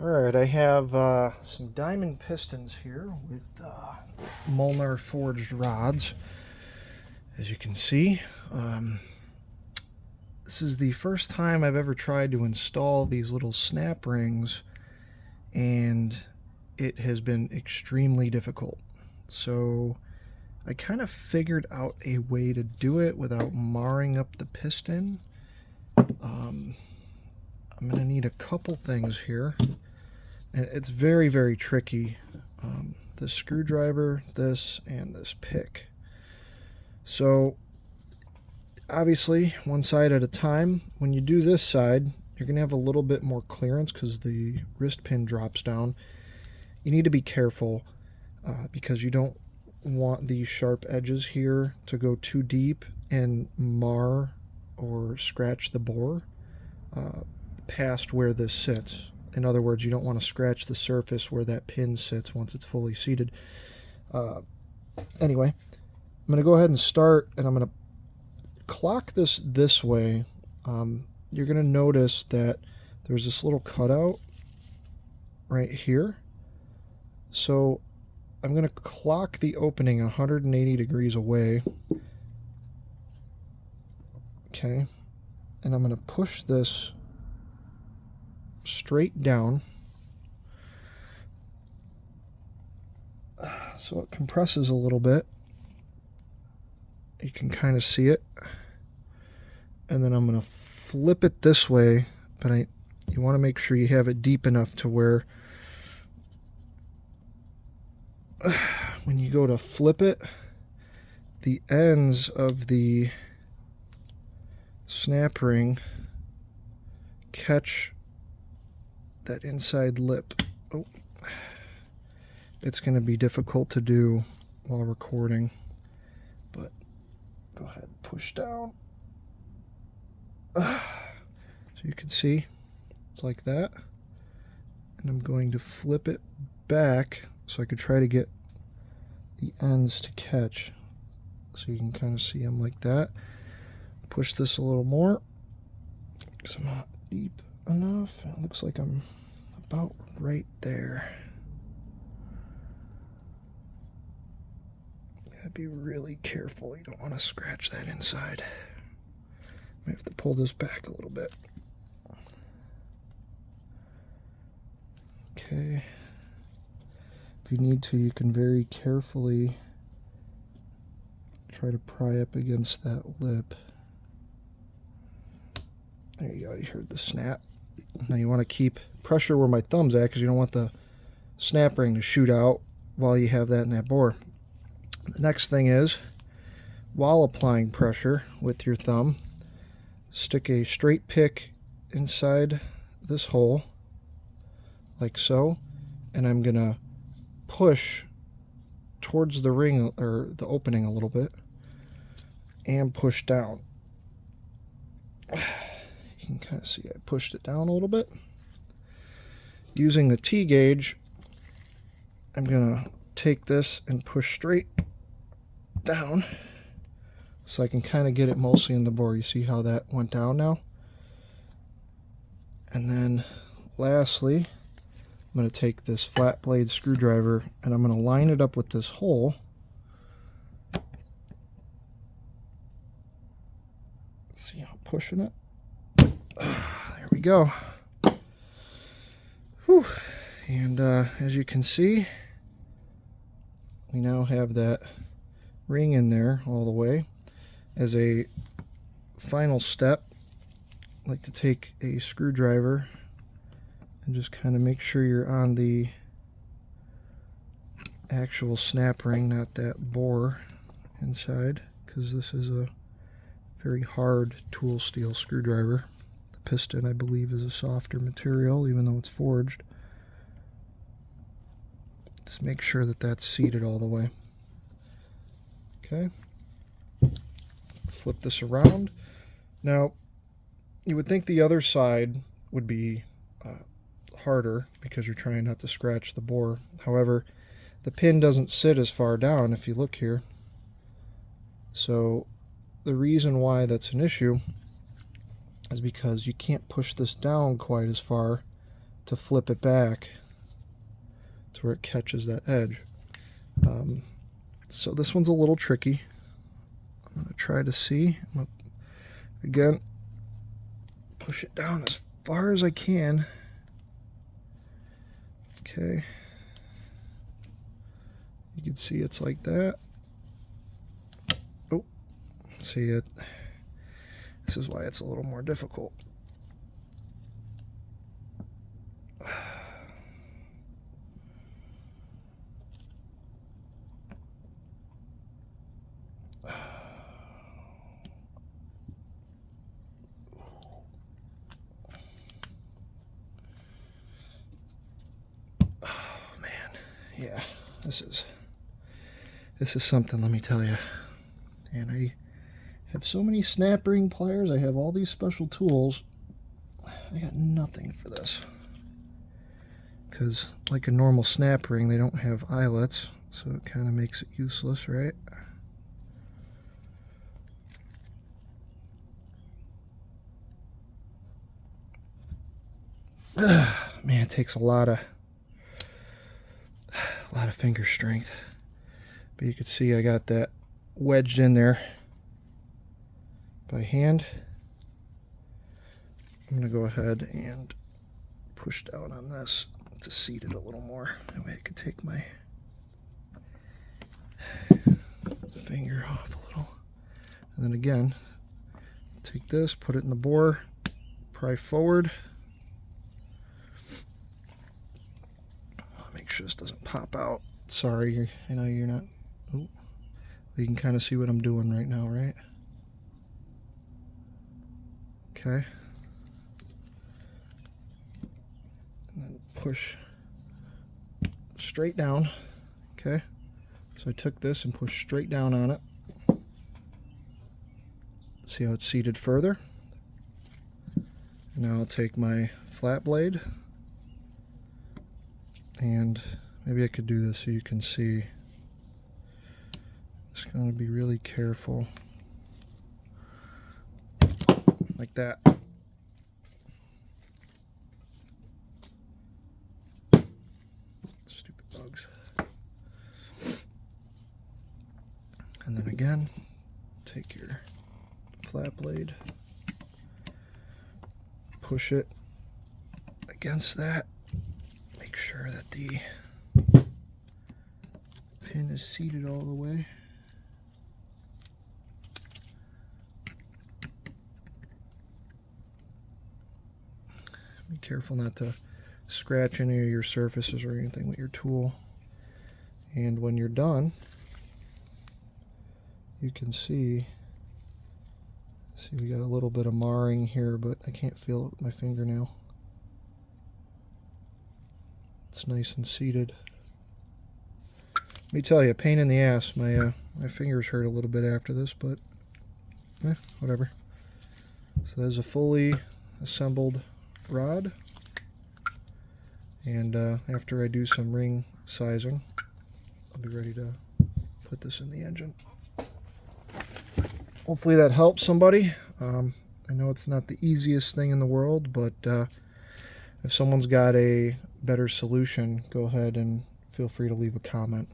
Alright, I have some diamond pistons here with Molnar forged rods. As you can see, this is the first time I've ever tried to install these little snap rings, and it has been extremely difficult. So I kind of figured out a way to do it without marring up the piston. I'm going to need a couple things here, and it's very, very tricky. This screwdriver, this, and this pick. So obviously one side at a time. When you do this side, you're going to have a little bit more clearance because the wrist pin drops down. You need to be careful because you don't want these sharp edges here to go too deep and mar or scratch the bore past where this sits. In other words, you don't want to scratch the surface where that pin sits once it's fully seated. Anyway, I'm going to go ahead and start, and I'm going to clock this way. You're going to notice that there's this little cutout right here. So I'm going to clock the opening 180 degrees away. Okay. And I'm going to push this straight down so it compresses a little bit. You can kind of see it. And then I'm going to flip it this way, but you want to make sure you have it deep enough to where when you go to flip it, the ends of the snap ring catch that inside lip. Oh, it's going to be difficult to do while recording, but go ahead and push down. So you can see it's like that, and I'm going to flip it back so I could try to get the ends to catch, so you can kind of see them like that. Push this a little more because I'm not deep enough. It looks like I'm about right there. Gotta be really careful. You don't want to scratch that inside. Might have to pull this back a little bit. Okay. If you need to, you can very carefully try to pry up against that lip. There you go, you heard the snap. Now you want to keep pressure where my thumb's at because you don't want the snap ring to shoot out while you have that in that bore. The next thing is, while applying pressure with your thumb, stick a straight pick inside this hole, like so, and I'm going to push towards the ring, or the opening a little bit, and push down. You can kind of see I pushed it down a little bit. Using the T gauge, I'm going to take this and push straight down so I can kind of get it mostly in the bore. You see how that went down now? And then lastly, I'm going to take this flat blade screwdriver and I'm going to line it up with this hole. See how I'm pushing it? There we go. Whew. And as you can see, we now have that ring in there all the way. As a final step, I like to take a screwdriver and just kind of make sure you're on the actual snap ring, not that bore inside, because this is a very hard tool steel screwdriver. The piston, I believe, is a softer material, even though it's forged. Just make sure that that's seated all the way. Okay. Flip this around. Now, you would think the other side would be harder because you're trying not to scratch the bore. However, the pin doesn't sit as far down if you look here. So the reason why that's an issue is because you can't push this down quite as far to flip it back to where it catches that edge. So this one's a little tricky. I'm going to try to see. Again, push it down as far as I can. Okay. You can see it's like that. Oh, see it. This is why it's a little more difficult. Yeah, this is something, let me tell you. And I have so many snap ring pliers. I have all these special tools. I got nothing for this. Because like a normal snap ring, they don't have eyelets, so it kind of makes it useless, right? Man, it takes a lot of finger strength. But you can see I got that wedged in there by hand. I'm going to go ahead and push down on this to seat it a little more. That way I can take my finger off a little. And then again, take this, put it in the bore, pry forward. Make sure this doesn't pop out. Sorry, I know you're not. Oh, you can kind of see what I'm doing right now, right? Okay. And then push straight down. Okay. So I took this and pushed straight down on it. See how it's seated further. Now I'll take my flat blade. And maybe I could do this so you can see. Just going to be really careful. Like that. Stupid bugs. And then again, take your flat blade, push it against that. Make sure that the pin is seated all the way. Be careful not to scratch any of your surfaces or anything with your tool. And when you're done, you can see we got a little bit of marring here, but I can't feel it with my fingernail. It's nice and seated. Let me tell you, pain in the ass. My fingers hurt a little bit after this, but whatever. So there's a fully assembled rod, and after I do some ring sizing, I'll be ready to put this in the engine. Hopefully that helps somebody. I know it's not the easiest thing in the world, but if someone's got a better solution, go ahead and feel free to leave a comment.